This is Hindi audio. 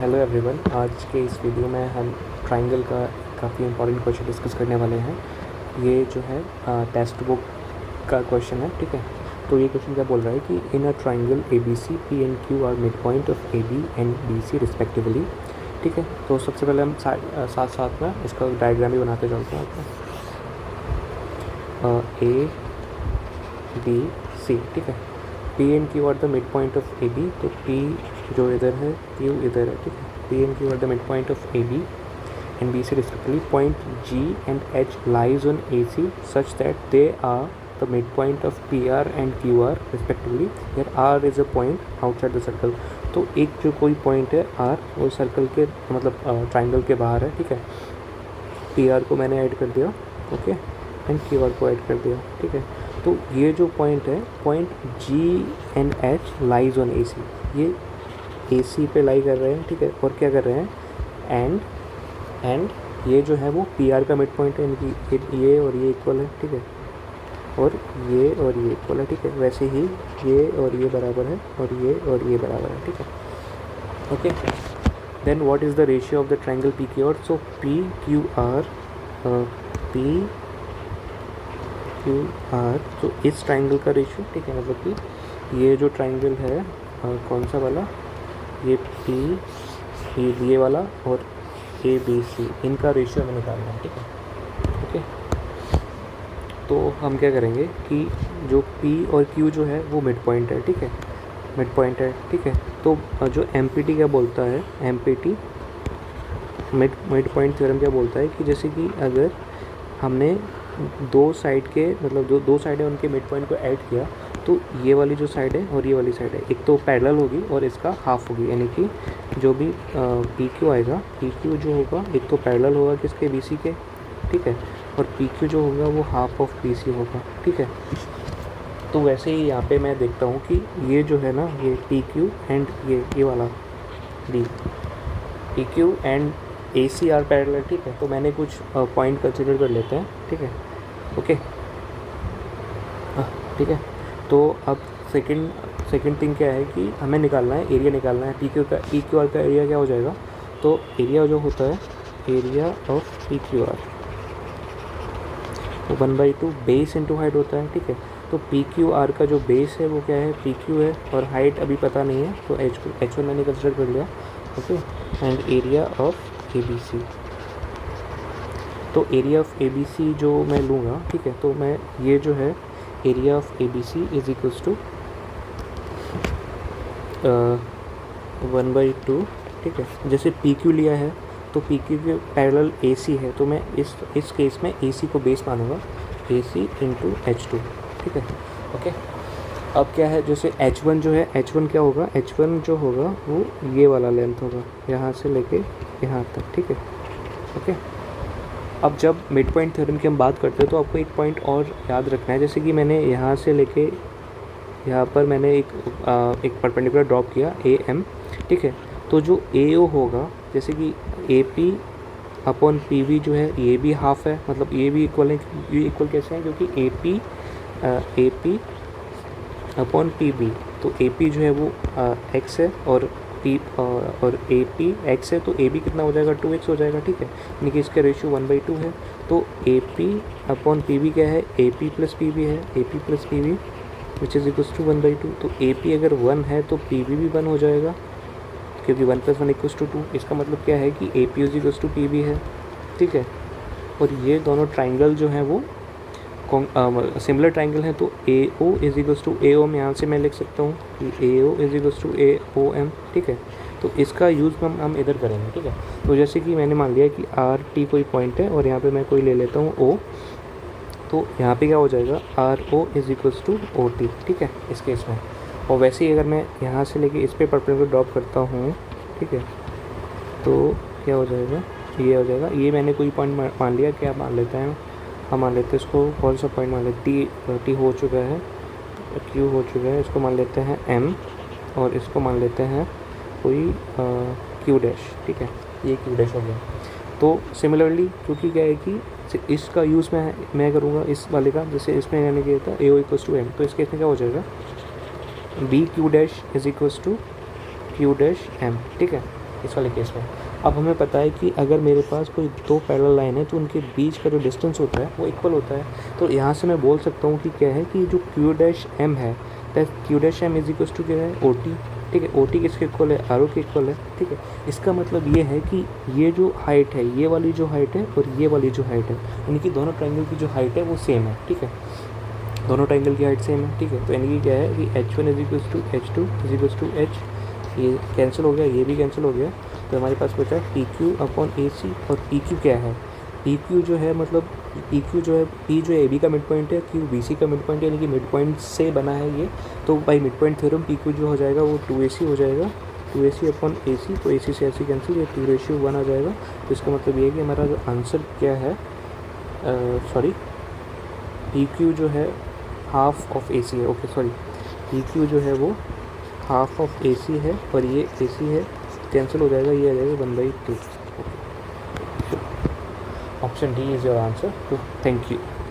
हेलो एवरीवन, आज के इस वीडियो में हम ट्राइंगल का काफ़ी इंपॉर्टेंट क्वेश्चन डिस्कस करने वाले हैं। ये जो है टेक्स्ट बुक का क्वेश्चन है, ठीक है। तो ये क्वेश्चन क्या बोल रहा है कि in a triangle A B C P and Q are mid point of A B and B C respectively, ठीक है। तो सबसे पहले हम साथ साथ में इसका डायग्राम भी बनाते चलते हैं आपको। ए बी सी, ठीक है। P and Q are the mid point of A B, तो पी जो इधर है, क्यू इधर है, ठीक है। P and Q are the mid point of A B and B C respectively. Point G and H lies on AC such that they are the midpoint of PR and QR respectively. Here R is a point outside the circle. तो एक जो कोई पॉइंट है R, वो सर्कल के मतलब ट्राइंगल के बाहर है, ठीक है। PR को मैंने ऐड कर दिया, ओके, एंड QR को ऐड कर दिया, ठीक है। तो ये जो पॉइंट है, point G and H lies on AC, ये AC पे लाई कर रहे हैं, ठीक है। और क्या कर रहे हैं, एंड ये जो है वो PR का मिड पॉइंट है, इनकी ये और ये इक्वल है, ठीक है। और ये इक्वल है, ठीक है। वैसे ही ये और ये बराबर है, और ये बराबर है, ठीक है, okay. Then what is the ratio of the triangle P Q R? So P Q R, तो इस ट्राइंगल का रेशियो, ठीक है, मतलब कि ये जो ट्राइंगल है कौन सा वाला, ये P, ये वाला, और ए बी सी, इनका रेशियो हमें निकालना है, ठीक है, ओके। तो हम क्या करेंगे कि जो P और Q जो है वो मिड पॉइंट है, ठीक है, मिड पॉइंट है, ठीक है। तो जो MPT क्या बोलता है, MPT मिड पॉइंट थ्योरम क्या बोलता है कि जैसे कि अगर हमने दो साइड के मतलब जो दो साइड है उनके मिड पॉइंट को ऐड किया, तो ये वाली जो साइड है और ये वाली साइड है, एक तो पैरेलल होगी और इसका हाफ होगी, यानी कि जो भी पी क्यू आएगा, पी क्यू जो होगा एक तो पैरेलल होगा किसके, बी सी के, ठीक है। और पी क्यू जो होगा वो हाफ ऑफ बी सी होगा, ठीक है। तो वैसे ही यहाँ पे मैं देखता हूँ कि ये जो है ना, ये पी क्यू एंड ये वाला D, P Q and A C are parallel, ठीक है। तो मैंने कुछ पॉइंट कंसिडर कर लेते हैं, ठीक है, ओके, ठीक है। तो अब सेकंड थिंग क्या है कि हमें निकालना है, एरिया निकालना है। पी क्यू आर का एरिया क्या हो जाएगा, तो एरिया जो होता है, area of P Q are वो 1/2 बेस इंटू हाइट होता है, ठीक है। तो पी क्यू आर का जो बेस है वो क्या है, पी क्यू है, और हाइट अभी पता नहीं है, तो H1 मैंने कंसिडर कर लिया, okay. And area of A B C, तो area of A B C जो मैं लूँगा, ठीक है, तो मैं ये जो है area of A B C is equals to 1/2, ठीक है। जैसे पी क्यू लिया है तो पी क्यू के पैरेलल ए सी है, तो मैं इस केस में ए सी को बेस मानूंगा, ए सी इंटू H2, ठीक है, ओके। अब क्या है, जैसे H1 जो है, H1 क्या होगा, H1 जो होगा वो ये वाला लेंथ होगा, यहाँ से लेके यहाँ तक, ठीक है, ओके। अब जब मिड पॉइंट थ्योरम की हम बात करते हैं तो आपको एक पॉइंट और याद रखना है, जैसे कि मैंने यहाँ से लेके यहाँ पर मैंने एक परपेंडिकुलर ड्रॉप किया ए एम, ठीक है। तो जो ए ओ होगा, जैसे कि A P upon P V जो है, ये भी हाफ है, मतलब ये भी इक्वल है। ये इक्वल कैसे हैं, क्योंकि A P upon P B, तो ए पी जो है वो एक्स है, और ए पी एक्स है, तो ए बी कितना हो जाएगा, 2x हो जाएगा, ठीक है। यानी कि इसका रेशियो 1/2 है। तो A P upon P B क्या है, A P plus P B है, A P plus P B which is equals to 1/2। तो ए पी अगर 1 है तो पी बी भी 1 हो जाएगा, क्योंकि 1 + 1 = 2। इसका मतलब क्या है कि A P is equals to P B है, ठीक है। और ये दोनों ट्राइंगल जो हैं वो सिमिलर ट्राइंगल है, तो A O is equals to A O, में यहाँ से मैं लिख सकता हूँ कि A O is equals to A O M, ठीक है। तो इसका यूज़ हम इधर करेंगे, ठीक है। तो जैसे कि मैंने मान लिया कि आर टी कोई पॉइंट है, और यहाँ पे मैं कोई ले लेता हूँ ओ, तो यहाँ पे क्या हो जाएगा, R O is equals to O T, ठीक है, इस केस में। और वैसे ही अगर मैं यहाँ से लेके इस पर परपेंडिकुलर ड्रॉप करता हूँ, ठीक है, तो क्या हो जाएगा, ये हो जाएगा। ये मैंने कोई पॉइंट मान लिया, क्या मान लेते हैं हम, मान लेते हैं इसको, कौन सा पॉइंट मान लेते, टी हो चुका है, क्यू हो चुका है, इसको मान लेते हैं एम, और इसको मान लेते हैं कोई क्यू डैश, ठीक है, ये क्यू डैश हो गया। तो सिमिलरली क्योंकि क्या है कि इसका यूज़ मैं करूँगा इस वाले का, जैसे इसमें मैंने किया था A O equals to M, तो इसके इसमें क्या हो जाएगा, B Q dash is equals to Q dash M, ठीक है। इस वाले केस में। अब हमें पता है कि अगर मेरे पास कोई दो पैरेलल लाइन है तो उनके बीच का जो डिस्टेंस होता है वो इक्वल होता है। तो यहाँ से मैं बोल सकता हूँ कि क्या है कि जो क्यू डैश एम है, that Q dash M is equal to क्या है, ओ टी। ठीक है, ओ टी किसके इक्वल है, आर ओ के इक्वल है। ठीक है, इसका मतलब ये है कि ये जो हाइट है, ये वाली जो हाइट है और ये वाली जो हाइट है, इनकी दोनों ट्रायंगल की जो हाइट है वो सेम है। ठीक है, दोनों ट्रायंगल की हाइट सेम है। ठीक है, तो यानी कि क्या है कि H one is equals to H two is equals to H, ये कैंसिल हो गया, ये भी कैंसिल हो गया। तो हमारे पास बचा पी क्यू अपॉन ए सी। और पी क्यू क्या है, पी क्यू जो है मतलब पी क्यू जो है, पी जो है ए बी का मिड पॉइंट है, क्यू बी सी का मिड पॉइंट है, यानी कि मिड पॉइंट से बना है ये। तो by mid point theorem P Q जो हो जाएगा वो 2ac हो जाएगा, 2ac अपॉन ए सी। तो ए सी से ऐसी कैंसिल, ये 2:1 आ जाएगा। तो इसका मतलब ये है कि हमारा जो आंसर क्या है, सॉरी पी क्यू जो है हाफ ऑफ ए सी है। ओके सॉरी, पी क्यू जो है वो हाफ ऑफ ए सी है और ये ए सी है, कैंसिल हो जाएगा, ये आ जाएगा 1/2। Option D is your answer. तो थैंक यू।